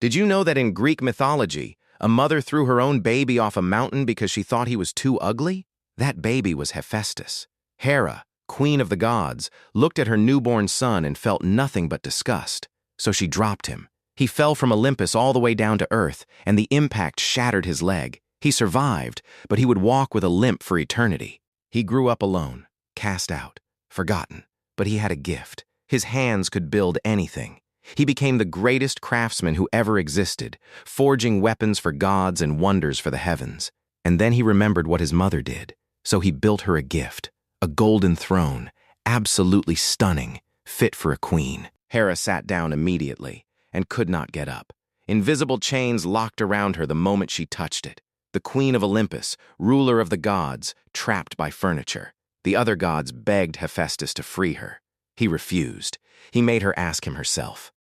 Did you know that in Greek mythology, a mother threw her own baby off a mountain because she thought he was too ugly? That baby was Hephaestus. Hera, queen of the gods, looked at her newborn son and felt nothing but disgust. So she dropped him. He fell from Olympus all the way down to earth, and the impact shattered his leg. He survived, but he would walk with a limp for eternity. He grew up alone, cast out, forgotten, but he had a gift. His hands could build anything. He became the greatest craftsman who ever existed, forging weapons for gods and wonders for the heavens. And then he remembered what his mother did, so he built her a gift, a golden throne, absolutely stunning, fit for a queen. Hera sat down immediately and could not get up. Invisible chains locked around her the moment she touched it. The queen of Olympus, ruler of the gods, trapped by furniture. The other gods begged Hephaestus to free her. He refused. He made her ask him herself.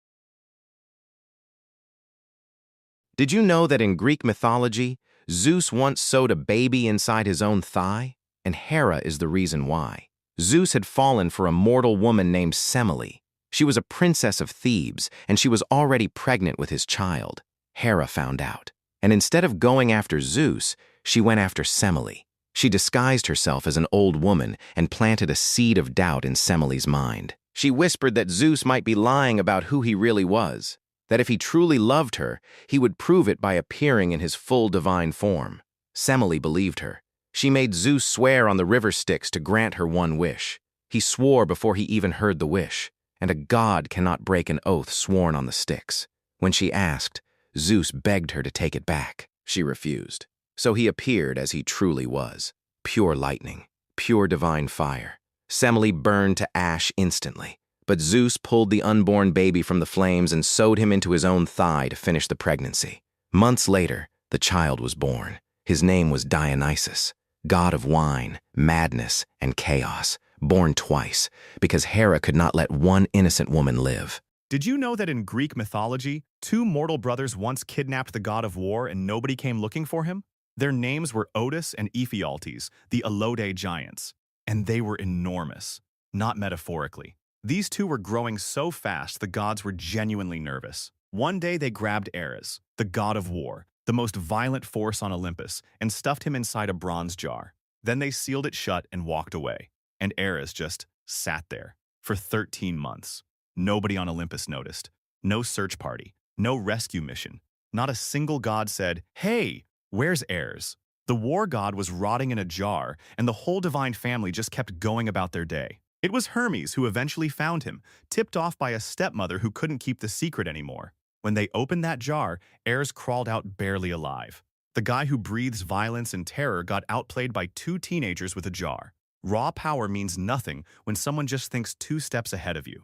Did you know that in Greek mythology, Zeus once sewed a baby inside his own thigh? And Hera is the reason why. Zeus had fallen for a mortal woman named Semele. She was a princess of Thebes, and she was already pregnant with his child. Hera found out. And instead of going after Zeus, she went after Semele. She disguised herself as an old woman and planted a seed of doubt in Semele's mind. She whispered that Zeus might be lying about who he really was, that if he truly loved her, he would prove it by appearing in his full divine form. Semele believed her. She made Zeus swear on the river Styx to grant her one wish. He swore before he even heard the wish, and a god cannot break an oath sworn on the Styx. When she asked, Zeus begged her to take it back. She refused. So he appeared as he truly was, pure lightning, pure divine fire. Semele burned to ash instantly, but Zeus pulled the unborn baby from the flames and sewed him into his own thigh to finish the pregnancy. Months later, the child was born. His name was Dionysus, god of wine, madness, and chaos, born twice, because Hera could not let one innocent woman live. Did you know that in Greek mythology, two mortal brothers once kidnapped the god of war and nobody came looking for him? Their names were Otis and Ephialtes, the Elode giants, and they were enormous, not metaphorically. These two were growing so fast the gods were genuinely nervous. One day they grabbed Ares, the god of war, the most violent force on Olympus, and stuffed him inside a bronze jar. Then they sealed it shut and walked away, and Ares just sat there for 13 months. Nobody on Olympus noticed. No search party, no rescue mission. Not a single god said, "Hey, where's Ares?" The war god was rotting in a jar, and the whole divine family just kept going about their day. It was Hermes who eventually found him, tipped off by a stepmother who couldn't keep the secret anymore. When they opened that jar, Ares crawled out barely alive. The guy who breathes violence and terror got outplayed by two teenagers with a jar. Raw power means nothing when someone just thinks 2 steps ahead of you.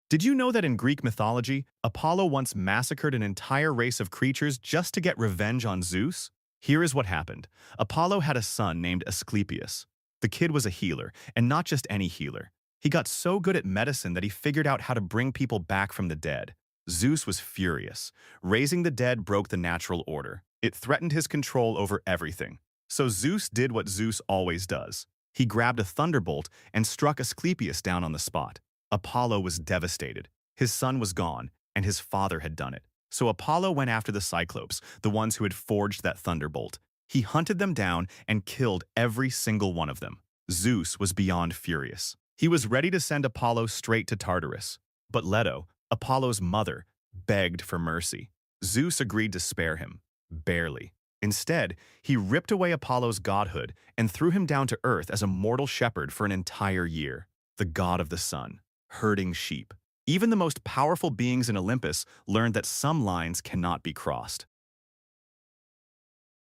Did you know that in Greek mythology, Apollo once massacred an entire race of creatures just to get revenge on Zeus? Here is what happened. Apollo had a son named Asclepius. The kid was a healer, and not just any healer. He got so good at medicine that he figured out how to bring people back from the dead. Zeus was furious. Raising the dead broke the natural order. It threatened his control over everything. So Zeus did what Zeus always does. He grabbed a thunderbolt and struck Asclepius down on the spot. Apollo was devastated. His son was gone, and his father had done it. So Apollo went after the Cyclopes, the ones who had forged that thunderbolt. He hunted them down and killed every single one of them. Zeus was beyond furious. He was ready to send Apollo straight to Tartarus. But Leto, Apollo's mother, begged for mercy. Zeus agreed to spare him. Barely. Instead, he ripped away Apollo's godhood and threw him down to earth as a mortal shepherd for an entire year. The god of the sun, herding sheep. Even the most powerful beings in Olympus learned that some lines cannot be crossed.